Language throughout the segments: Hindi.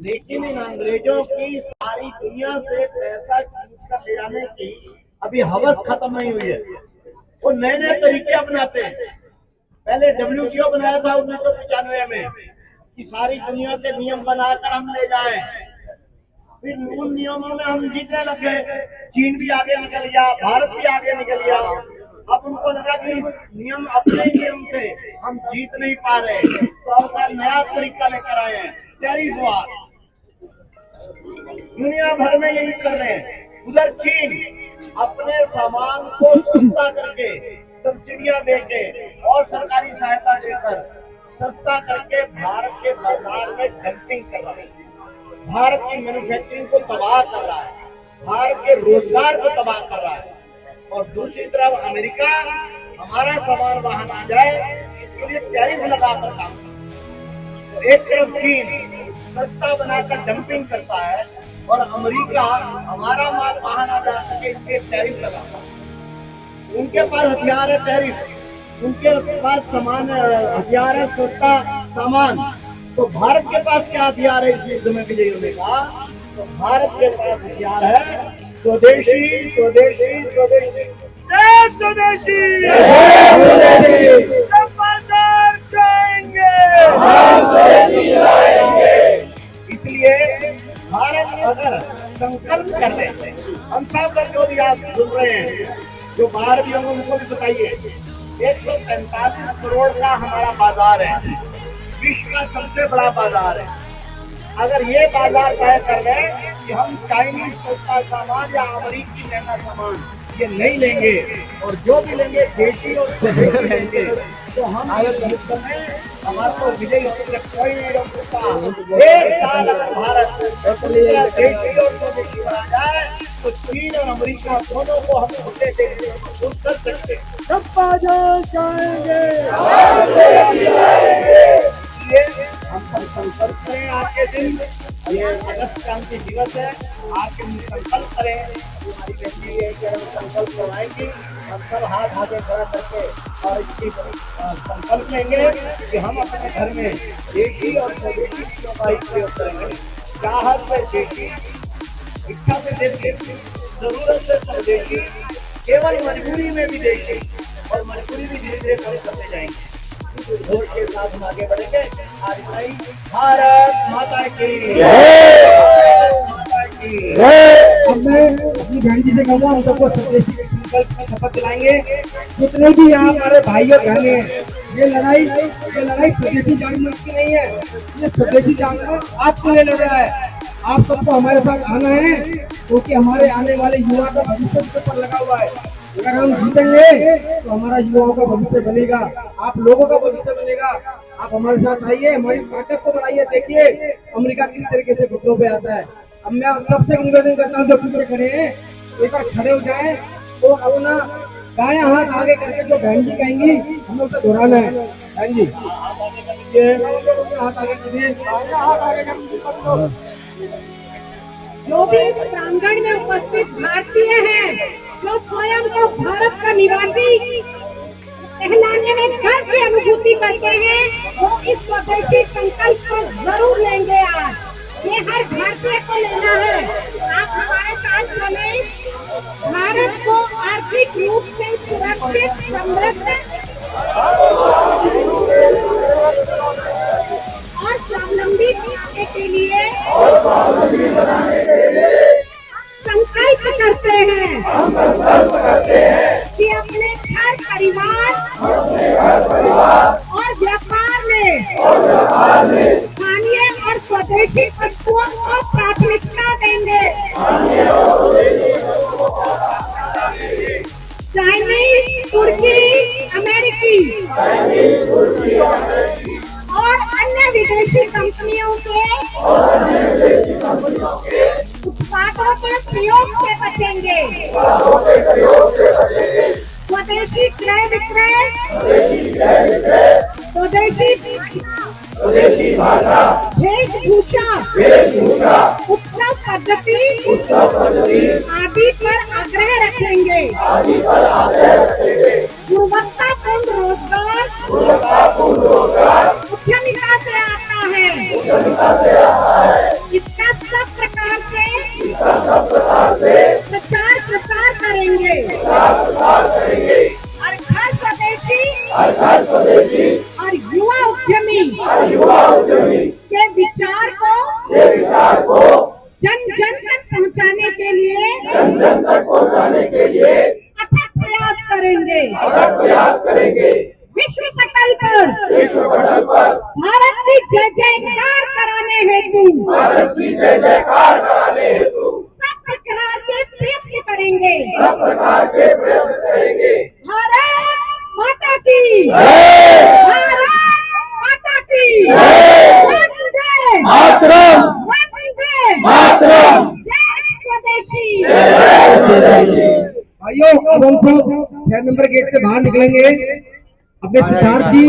लेकिन इन अंग्रेजों की सारी दुनिया से पैसा खींच कर ले जाने की अभी हवस खत्म नहीं हुई है। वो नए नए तरीके अपनाते हैं। पहले WTO बनाया था 1995 में कि सारी दुनिया से नियम बनाकर हम ले जाएं। फिर उन नियमों में हम जीतने लग गए। चीन भी आगे निकल गया, भारत भी आगे निकल गया। अब उनको लगा कि इस नियम अपने नियम से हम जीत नहीं पा रहे, तो अब नया तरीका लेकर आए हैं, टैरिफ वार। दुनिया भर में यही कर रहे हैं। उधर चीन अपने सामान को सस्ता करके, सब्सिडियां देके और सरकारी सहायता देकर सस्ता करके भारत के बाजार में डंपिंग कर रहा है। भारत की मैन्युफैक्चरिंग को तबाह कर रहा है, भारत के रोजगार को तबाह कर रहा है। और दूसरी तरफ अमेरिका हमारा सामान वहां ना जाए इसके लिए टैरिफ लगाकर काम करता है। तो एक तरफ चीन सस्ता बनाकर डंपिंग करता है और अमेरिका हमारा माल वहां ना जा सके इसके टैरिफ लगाता है। उनके पास हथियार है टैरिफ, उनके पास सामान हथियार है सस्ता सामान। तो भारत के पास क्या हथियार है इस युद्ध में विजयी होने का? तो भारत के पास हथियार है स्वदेशी स्वदेशी स्वदेशी जय स्वदेशी, सब बाजार जाएंगे, इसलिए भारत अगर संकल्प कर ले, हम सब लोग जो भी आप सुन रहे हैं, जो बाहर भी होंगे उनको भी बताइए, 145 करोड़ का हमारा बाजार है, विश्व का सबसे बड़ा बाजार है। अगर ये बाजार तय कर लें कि हम चाइनीज सस्ता सामान या अमेरिकी महंगा सामान ये नहीं लेंगे और जो भी लेंगे देशी और स्वदेशी लेंगे, तो हम युद्ध में हमारे को विजयी होने कोई नहीं रोक सकता। एक साल अगर भारत देशी और स्वदेशी बना जाए तो चीन और अमेरिका दोनों को हम छोटे देश कर सकते, सब बाजार जाएंगे। हम सब संकल्प करें आज के दिन, ये अगस्त क्रांति दिवस है, आज के दिन संकल्प करें, हमारी बेटी है कि हम संकल्प करवाएंगे, हम सब हाथ आगे खड़ा करके और इसकी संकल्प लेंगे कि हम अपने घर में देशी और स्वदेशी चीजों का ही प्रयोग करेंगे। चाहत से देशी, इच्छा से देशी, जरूरत से स्वदेशी, केवल मजबूरी में भी देशी और मजबूरी भी धीरे धीरे कम करते जाएंगे। जोर के साथ हम आगे बढ़ेंगे। आज भाई भारत माता की अब मैं अपनी बहन जी से कहूँगा हम सबको स्वदेशी के संकल्प का शपथ दिलाएंगे। जितने भी यहाँ हमारे भाई और बहनें हैं, ये लड़ाई स्वदेशी जान की नहीं है, ये स्वदेशी जान आपको ले लड़ रहा है। आप सबको हमारे साथ आना है क्योंकि हमारे आने वाले युवा का भविष्य उसके ऊपर लगा हुआ है। अगर हम जीतेंगे तो हमारा युवाओं का भविष्य बनेगा, आप लोगों का भविष्य बनेगा। आप हमारे साथ आइए, हमारी ताकत को बढ़ाइए। देखिए अमेरिका किस तरीके से घुटनों पे आता है। अब मैं आप सबसे निवेदन करता हूँ जो पीछे खड़े हैं एक बार खड़े हो जाए तो अपना दायां हाथ आगे करके जो बहन जी कहेंगी हमें उसे दोहराना है। बहन जी हाथ आगे करिए, हाथ आगे करिए। जो भी इस प्रांगण में उपस्थित भारतीय हैं, जो स्वयं को भारत का निवासी कहलाने में गर्व की अनुभूति करते हैं, वो इस स्वदेशी संकल्प को जरूर लेंगे। आज ये हर भारतीय को लेना है। आप हमारे साथ चलें, भारत को आर्थिक रूप से सुरक्षित, समृद्ध और स्वावलंबी बनाने के लिए संकल्प करते हैं कि अपने घर परिवार और व्यापार में स्थानीय और स्वदेशी वस्तुओं को प्राथमिकता देंगे। चाइनीज, तुर्की, अमेरिकी और अन्य विदेशी कंपनियों के उत्पादों के प्रयोग से बचेंगे। स्वदेशी क्रय विक्रय, स्वदेशी भाषा, वेशभूषा, उत्सव पद्धति आदि पर आग्रह रखेंगे। गुणवत्तापूर्ण रोजगार उद्यमिता से आता है। जन जन तक पहुंचाने के लिए अथक प्रयास करेंगे। विश्व पटल पर भारत की जय जयकार कराने हेतु सब प्रकार के प्रयत्न करेंगे। भारत माता की भारत माता की वंदे मातरम जय स्वदेशी। भाइयों, अब हम सब 6 नंबर गेट से बाहर निकलेंगे। अपने सिद्धार्थी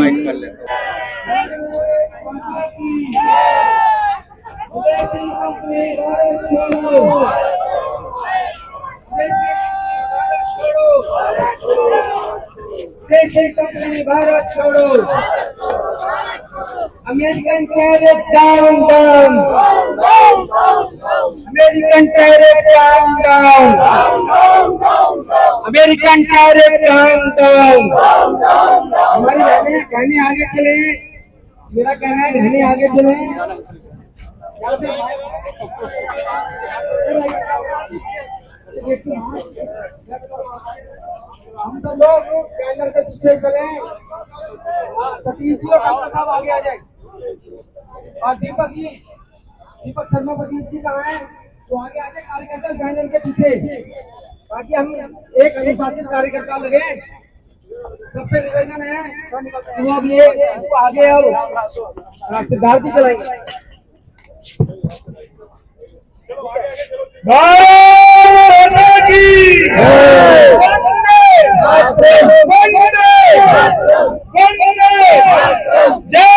भारत छोड़ो, American tariff down down, American tariff down down, American tariff down down. हमारी बहनें आगे चले, मेरा कहना है बहनें आगे चले। हम सब लोग कैंडल के पीछे चले। सतीश जी और डॉक्टर साहब आगे आ जाए। और दीपक शर्मा पतीश जी कहाँ है? तो आगे आ जाए कार्यकर्ता कैंडल के पीछे, ताकि हम एक अनुशासित कार्यकर्ता लगे। सबसे निवेदन है तो अब ये आगे आओ, सिद्धार्थ जी चलाएंगे। भारत माता की वंदे वंदे जय